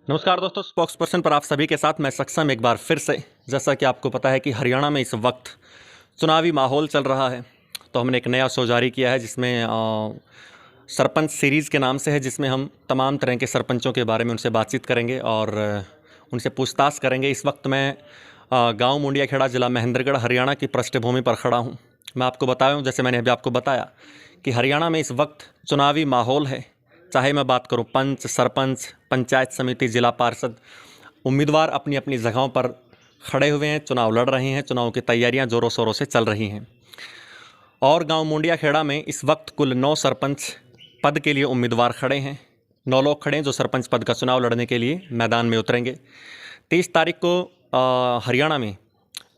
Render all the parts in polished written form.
नमस्कार दोस्तों, spokes person पर आप सभी के साथ मैं सक्षम एक बार फिर से। जैसा कि आपको पता है कि हरियाणा में इस वक्त चुनावी माहौल चल रहा है, तो हमने एक नया शो जारी किया है जिसमें सरपंच सीरीज़ के नाम से है, जिसमें हम तमाम तरह के सरपंचों के बारे में उनसे बातचीत करेंगे और उनसे पूछताछ करेंगे। इस वक्त मैं गाँव मुंडियाखेड़ा, ज़िला महेंद्रगढ़, हरियाणा की पृष्ठभूमि पर खड़ा हूँ। मैं आपको बताऊँ, जैसे मैंने अभी आपको बताया कि हरियाणा में इस वक्त चुनावी माहौल है। चाहे मैं बात करूं पंच, सरपंच, पंचायत समिति, जिला पार्षद, उम्मीदवार अपनी अपनी जगहों पर खड़े हुए हैं, चुनाव लड़ रहे हैं, चुनाव की तैयारियां ज़ोरों शोरों से चल रही हैं। और गांव मुंडियाखेड़ा में इस वक्त कुल 9 सरपंच पद के लिए उम्मीदवार खड़े हैं। 9 लोग खड़े हैं जो सरपंच पद का चुनाव लड़ने के लिए मैदान में उतरेंगे। 30 तारीख को हरियाणा में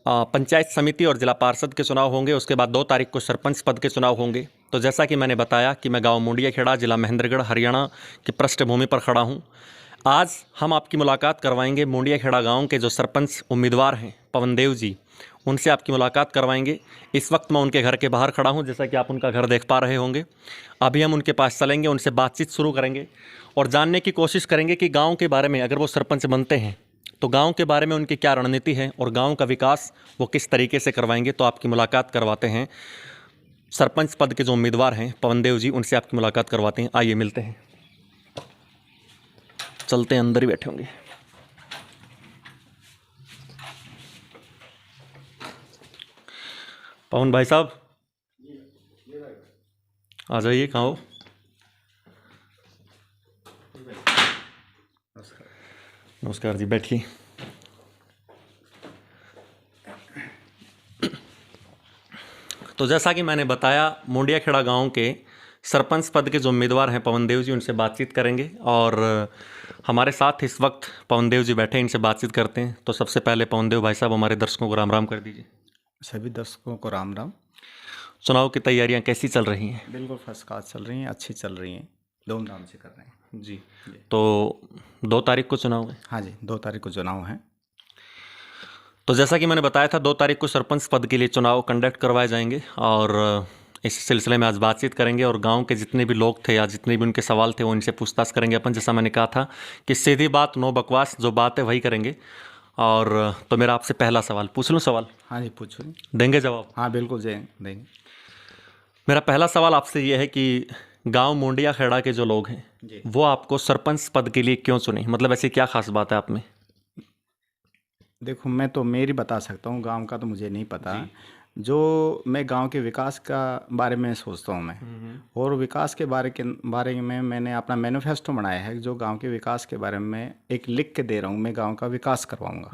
पंचायत समिति और जिला पार्षद के चुनाव होंगे। उसके बाद 2 तारीख को सरपंच पद के चुनाव होंगे। तो जैसा कि मैंने बताया कि मैं गांव मुंडियाखेड़ा, जिला महेंद्रगढ़, हरियाणा की पृष्ठभूमि पर खड़ा हूं। आज हम आपकी मुलाकात करवाएंगे मुंडियाखेड़ा गांव के जो सरपंच उम्मीदवार हैं, पवनदेव जी, उनसे आपकी मुलाकात करवाएंगे। इस वक्त मैं उनके घर के बाहर खड़ा हूं, जैसा कि आप उनका घर देख पा रहे होंगे। अभी हम उनके पास चलेंगे, उनसे बातचीत शुरू करेंगे और जानने की कोशिश करेंगे कि गाँव के बारे में, अगर वो सरपंच बनते हैं तो गांव के बारे में उनकी क्या रणनीति है और गांव का विकास वो किस तरीके से करवाएंगे। तो आपकी मुलाकात करवाते हैं सरपंच पद के जो उम्मीदवार हैं पवनदेव जी, उनसे आपकी मुलाकात करवाते हैं। आइए मिलते हैं, चलते हैं, अंदर ही बैठे होंगे। पवन भाई साहब आ जाइए। कहाँ हो? नमस्कार जी, बैठिए। तो जैसा कि मैंने बताया, मुंडियाखेड़ा गांव के सरपंच पद के जो उम्मीदवार हैं पवनदेव जी, उनसे बातचीत करेंगे। और हमारे साथ इस वक्त पवनदेव जी बैठे हैं, इनसे बातचीत करते हैं। तो सबसे पहले पवनदेव भाई साहब, हमारे दर्शकों को राम राम कर दीजिए। सभी दर्शकों को राम राम। चुनाव की तैयारियां कैसी चल रही हैं? बिल्कुल फर्स्ट क्लास चल रही हैं, अच्छी चल रही हैं, धूमधाम से कर रहे हैं जी। तो 2 तारीख को चुनाव है? हाँ जी, 2 तारीख को चुनाव है। तो जैसा कि मैंने बताया था, 2 तारीख को सरपंच पद के लिए चुनाव कंडक्ट करवाए जाएंगे और इस सिलसिले में आज बातचीत करेंगे और गांव के जितने भी लोग थे या जितने भी उनके सवाल थे वो इनसे पूछताछ करेंगे अपन। जैसा मैंने कहा था कि सीधी बात, नो बकवास, जो बात है वही करेंगे। और तो मेरा आपसे पहला सवाल, पूछ लूँ सवाल? हाँ जी, पूछो। देंगे जवाब? हाँ बिल्कुल देंगे। मेरा पहला सवाल आपसे ये है कि गांव मुंडियाखेड़ा के जो लोग हैं वो आपको सरपंच पद के लिए क्यों चुने? मतलब ऐसी क्या खास बात है आप में? देखो, मैं तो मेरी बता सकता हूँ, गांव का तो मुझे नहीं पता। जो मैं गांव के विकास का बारे में सोचता हूँ मैं, और विकास के बारे में मैंने अपना मैनिफेस्टो बनाया है। जो गांव के विकास के बारे में एक लिख के दे रहा हूँ, मैं गांव का विकास करवाऊँगा।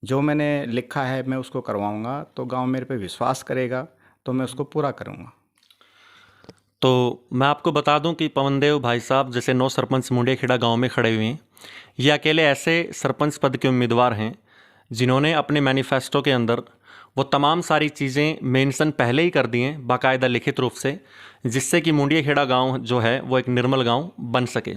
जो मैंने लिखा है मैं उसको करवाऊँगा, तो गांव मेरे पे विश्वास करेगा, तो मैं उसको पूरा करूँगा। तो मैं आपको बता दूं कि पवनदेव भाई साहब जैसे 9 सरपंच मुंडियाखेड़ा गांव में खड़े हुए हैं, ये अकेले ऐसे सरपंच पद के उम्मीदवार हैं जिन्होंने अपने मैनिफेस्टो के अंदर वो तमाम सारी चीज़ें मेंशन पहले ही कर दी हैं बाकायदा लिखित रूप से, जिससे कि मुंडियाखेड़ा गांव जो है वो एक निर्मल गांव बन सके।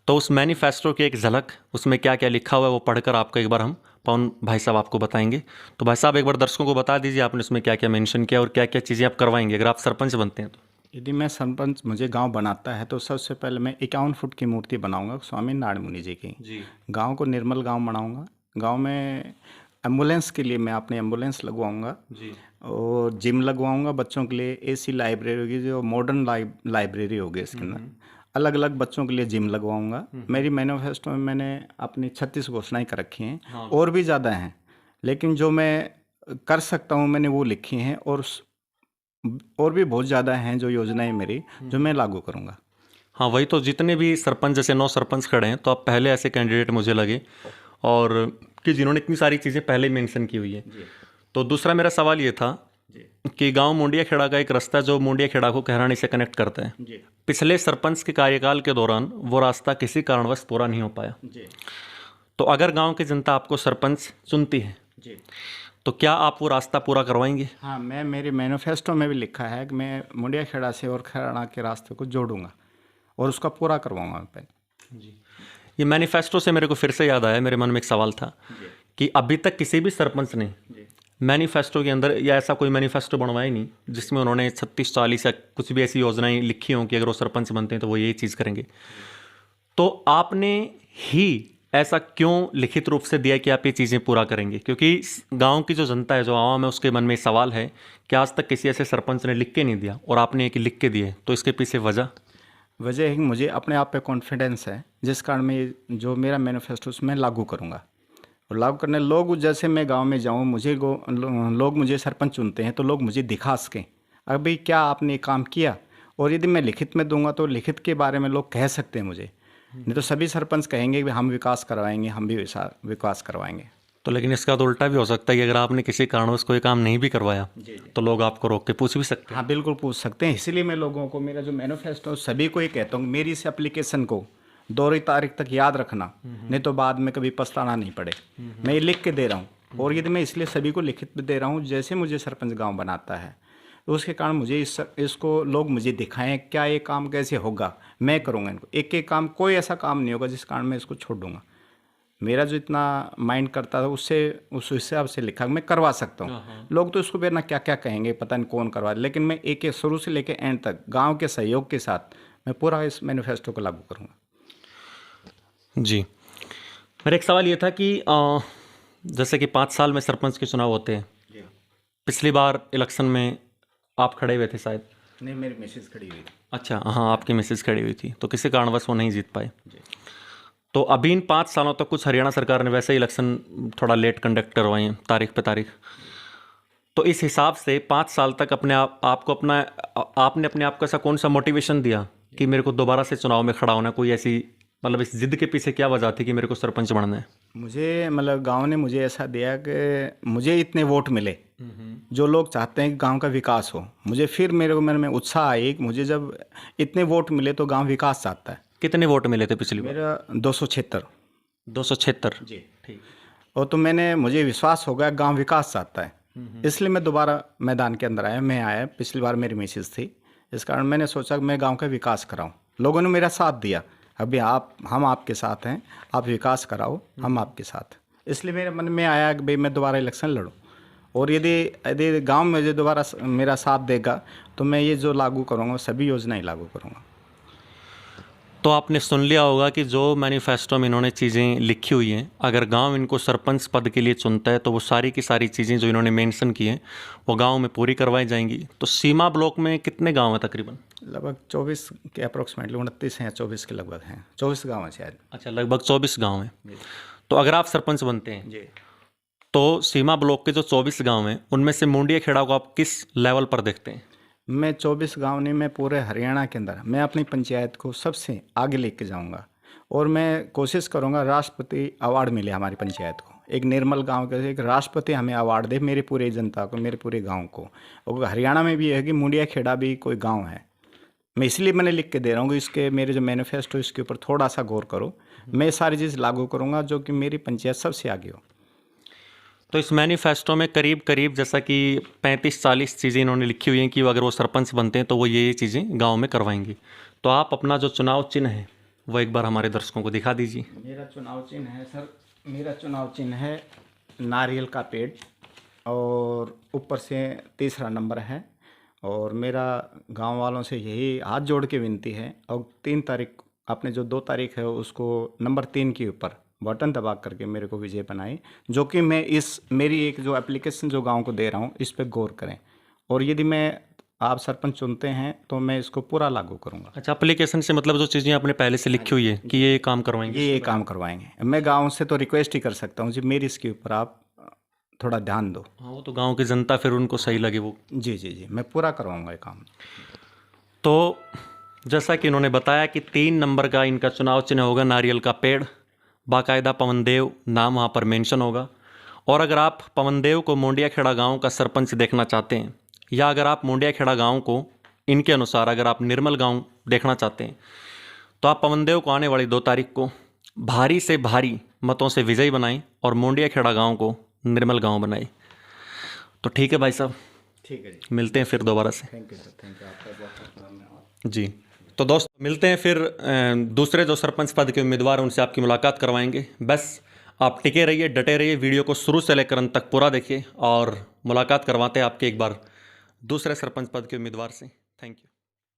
तो उस मैनिफेस्टो की एक झलक, उसमें क्या क्या लिखा हुआ है वो पढ़कर आपको एक बार हम पवन भाई साहब आपको बताएंगे। तो भाई साहब एक बार दर्शकों को बता दीजिए आपने उसमें क्या क्या मेंशन किया और क्या क्या चीज़ें आप करवाएंगे अगर आप सरपंच बनते हैं तो। यदि मैं सरपंच मुझे गांव बनाता है तो सबसे पहले मैं 51 फुट की मूर्ति बनाऊंगा स्वामी नारायण जी की। गांव को निर्मल गांव बनाऊंगा। गांव में एम्बुलेंस के लिए मैं अपनी एम्बुलेंस लगवाऊंगा जी, और जिम लगवाऊंगा। बच्चों के लिए एसी लाइब्रेरी होगी, जो मॉडर्न लाइब्रेरी होगी। इसके अंदर अलग अलग बच्चों के लिए जिम लगवाऊंगा। मेरी मैनिफेस्टो में मैंने अपनी 36 घोषणाएं कर रखी हैं। हाँ। और भी ज़्यादा हैं, लेकिन जो मैं कर सकता हूँ मैंने वो लिखी हैं, और भी बहुत ज़्यादा हैं जो योजनाएं मेरी जो मैं लागू करूँगा। हाँ, वही तो, जितने भी सरपंच, जैसे 9 सरपंच खड़े हैं, तो आप पहले ऐसे कैंडिडेट मुझे लगे और कि जिन्होंने इतनी सारी चीज़ें पहले ही मेंशन की हुई है। तो दूसरा मेरा सवाल ये था कि गांव मुंडियाखेड़ा का एक रास्ता जो मुंडियाखेड़ा को कहरानी से कनेक्ट करता है, पिछले सरपंच के कार्यकाल के दौरान वो रास्ता किसी कारणवश पूरा नहीं हो पाया। तो अगर गाँव की जनता आपको सरपंच चुनती है तो क्या आप वो रास्ता पूरा करवाएंगे? हाँ, मैं मेरे मैनिफेस्टो में भी लिखा है कि मैं मुंडियाखेड़ा से और खैराना के रास्ते को जोड़ूंगा और उसका पूरा करवाऊंगा मैं। जी, ये मैनिफेस्टो से मेरे को फिर से याद आया, मेरे मन में एक सवाल था कि अभी तक किसी भी सरपंच ने मैनिफेस्टो के अंदर या ऐसा कोई मैनिफेस्टो बनवाया ही नहीं जिसमें उन्होंने 36-40 या कुछ भी ऐसी योजनाएं लिखी हों कि अगर वो सरपंच बनते हैं तो वो यही चीज़ करेंगे। तो आपने ही ऐसा क्यों लिखित रूप से दिया कि आप ये चीज़ें पूरा करेंगे? क्योंकि गांव की जो जनता है, जो आवाम है, उसके मन में सवाल है कि आज तक किसी ऐसे सरपंच ने लिख के नहीं दिया और आपने एक लिख के दिए, तो इसके पीछे वजह? वजह है कि मुझे अपने आप पे कॉन्फिडेंस है, जिस कारण मैं जो मेरा मैनिफेस्टो उसमें लागू करूँगा। और लागू करने लोग, जैसे मैं गांव में जाऊं, लोग मुझे सरपंच चुनते हैं तो लोग मुझे दिखा सकें अभी क्या आपने ये काम किया। और यदि मैं लिखित में दूंगा तो लिखित के बारे में लोग कह सकते हैं मुझे, नहीं तो सभी सरपंच कहेंगे कि हम विकास करवाएंगे, हम भी विकास करवाएंगे। तो लेकिन इसका तो उल्टा भी हो सकता है कि अगर आपने किसी कारणवश कोई काम नहीं भी करवाया तो लोग आपको रोक के पूछ भी सकते हैं। हाँ बिल्कुल पूछ सकते हैं। इसीलिए मैं लोगों को, मेरा जो मैनिफेस्टो सभी को ये कहता हूँ, मेरी इस एप्लीकेशन को 2 तारीख तक याद रखना, नहीं तो बाद में कभी पछताना नहीं पड़े। मैं ये लिख के दे रहा हूँ, और यदि मैं इसलिए सभी को लिखित में दे रहा हूँ, जैसे मुझे सरपंच गांव बनाता है तो उसके कारण मुझे इसको लोग मुझे दिखाएं क्या ये काम कैसे होगा, मैं करूँगा इनको। एक एक काम, कोई ऐसा काम नहीं होगा जिस कारण मैं इसको छोड़ दूंगा। मेरा जो इतना माइंड करता था उससे, उस हिसाब से लिखा मैं करवा सकता हूँ। लोग तो इसको बिना क्या क्या कहेंगे, पता नहीं कौन करवा, लेकिन मैं एक शुरू से लेकर एंड तक गांव के सहयोग के साथ मैं पूरा इस मैनिफेस्टो को लागू करूँगा। जी, मेरा एक सवाल ये था कि जैसे कि 5 साल में सरपंच के चुनाव होते हैं, पिछली बार इलेक्शन में आप खड़े हुए थे शायद? नहीं, मेरी मिसेज खड़ी हुई थी। अच्छा, हाँ, आपकी मिसेज खड़ी हुई थी, तो किसी कारणवश वो नहीं जीत पाए। तो अभी इन 5 सालों तक कुछ हरियाणा सरकार ने वैसे इलेक्शन थोड़ा लेट कंडक्ट करवाए हैं, तारीख पे तारीख। तो इस हिसाब से 5 साल तक आपने अपने आप को ऐसा कौन सा मोटिवेशन दिया कि मेरे को दोबारा से चुनाव में खड़ा होना? कोई ऐसी, मतलब इस जिद के पीछे क्या वजह थी कि मेरे को सरपंच बनना है? मुझे, मतलब गांव ने मुझे ऐसा दिया कि मुझे इतने वोट मिले, जो लोग चाहते हैं कि गांव का विकास हो। मुझे फिर मेरे को मन में उत्साह आई कि मुझे जब इतने वोट मिले तो गांव विकास चाहता है। कितने वोट मिले थे पिछली बार? मेरा 276। 276 जी, ठीक। और तो मुझे विश्वास हो गया गांव विकास चाहता है, इसलिए मैं दोबारा मैदान के अंदर आया। मैं आया, पिछली बार मेरी मिसेज थी, इस कारण मैंने सोचा कि मैं गांव का विकास कराऊं। लोगों ने मेरा साथ दिया, अभी हम आपके साथ हैं, आप विकास कराओ, हम आपके साथ। इसलिए मेरे मन में आया कि भाई मैं दोबारा इलेक्शन लड़ूं, और यदि गांव में जो दोबारा मेरा साथ देगा तो मैं ये जो लागू करूंगा सभी योजनाएं लागू करूंगा। तो आपने सुन लिया होगा कि जो मैनिफेस्टो में इन्होंने चीज़ें लिखी हुई हैं, अगर गांव इनको सरपंच पद के लिए चुनता है तो वो सारी की सारी चीज़ें जो इन्होंने मेंशन की हैं वो गांव में पूरी करवाई जाएंगी। तो सीमा ब्लॉक में कितने गांव हैं तकरीबन? लगभग 24 के अप्रोक्सीमेटली, 29 हैं, 24 के लगभग हैं, 24 गाँव हैं शायद। अच्छा, लगभग 24 गांव हैं। तो अगर आप सरपंच बनते हैं जी, तो सीमा ब्लॉक के जो 24 गांव हैं उनमें से मुंडिया खेड़ा को आप किस लेवल पर देखते हैं? मैं 24 गांव नहीं, मैं पूरे हरियाणा के अंदर मैं अपनी पंचायत को सबसे आगे लेके जाऊंगा, और मैं कोशिश करूंगा राष्ट्रपति अवार्ड मिले हमारी पंचायत को। एक निर्मल गांव के एक राष्ट्रपति हमें अवार्ड दे, मेरी पूरी जनता को, मेरे पूरे गांव को। और हरियाणा में भी है कि मुंडिया खेड़ा भी कोई गाँव है। मैं इसलिए मैंने लिख के दे रहा हूँ कि इसके मेरे जो मैनिफेस्टो इसके ऊपर थोड़ा सा गौर करो। मैं सारी चीज़ लागू करूँगा जो कि मेरी पंचायत सबसे आगे हो। तो इस मैनिफेस्टो में करीब करीब जैसा कि 35-40 चीज़ें इन्होंने लिखी हुई हैं कि अगर वो सरपंच बनते हैं तो वो ये चीज़ें गांव में करवाएंगी। तो आप अपना जो चुनाव चिन्ह है वो एक बार हमारे दर्शकों को दिखा दीजिए। मेरा चुनाव चिन्ह है सर, मेरा चुनाव चिन्ह है नारियल का पेड़, और ऊपर से 3रा नंबर है। और मेरा गांव वालों से यही हाथ जोड़ के विनती है, और 3 तारीख, आपने जो 2 तारीख है उसको नंबर 3 के ऊपर बटन दबा करके मेरे को विजय बनाए, जो कि मैं मेरी एक जो एप्लीकेशन जो गांव को दे रहा हूं इस पर गौर करें, और यदि आप सरपंच चुनते हैं तो मैं इसको पूरा लागू करूंगा। अच्छा, एप्लीकेशन से मतलब जो चीज़ें आपने पहले से लिखी हुई है कि ये काम करवाएंगे? ये काम करवाएंगे। मैं गाँव से तो रिक्वेस्ट ही कर सकता हूँ जी, मेरी इसके ऊपर आप थोड़ा ध्यान दो। हाँ, वो तो गाँव की जनता फिर उनको सही लगे वो। जी जी जी, मैं पूरा करवाऊँगा ये काम। तो जैसा कि इन्होंने बताया कि 3 नंबर का इनका चुनाव चिन्ह होगा नारियल का पेड़, बाकायदा पवनदेव नाम वहाँ पर मेंशन होगा। और अगर आप पवनदेव को मुंडिया खेड़ा गाँव का सरपंच देखना चाहते हैं, या अगर आप मुंडिया खेड़ा गाँव को इनके अनुसार अगर आप निर्मल गाँव देखना चाहते हैं, तो आप पवनदेव को आने वाली 2 तारीख को भारी से भारी मतों से विजयी बनाएं और मुंडिया खेड़ा गाँव को निर्मल गाँव बनाएं। तो ठीक है भाई साहब, ठीक है जी, मिलते हैं फिर दोबारा से। Thank you sir, thank you, आपका बहुत धन्यवाद जी। तो दोस्तों मिलते हैं फिर दूसरे जो सरपंच पद के उम्मीदवार हैं उनसे आपकी मुलाकात करवाएंगे। बस आप टिके रहिए, डटे रहिए, वीडियो को शुरू से लेकर अंत तक पूरा देखिए, और मुलाकात करवाते हैं आपके एक बार दूसरे सरपंच पद के उम्मीदवार से। Thank you.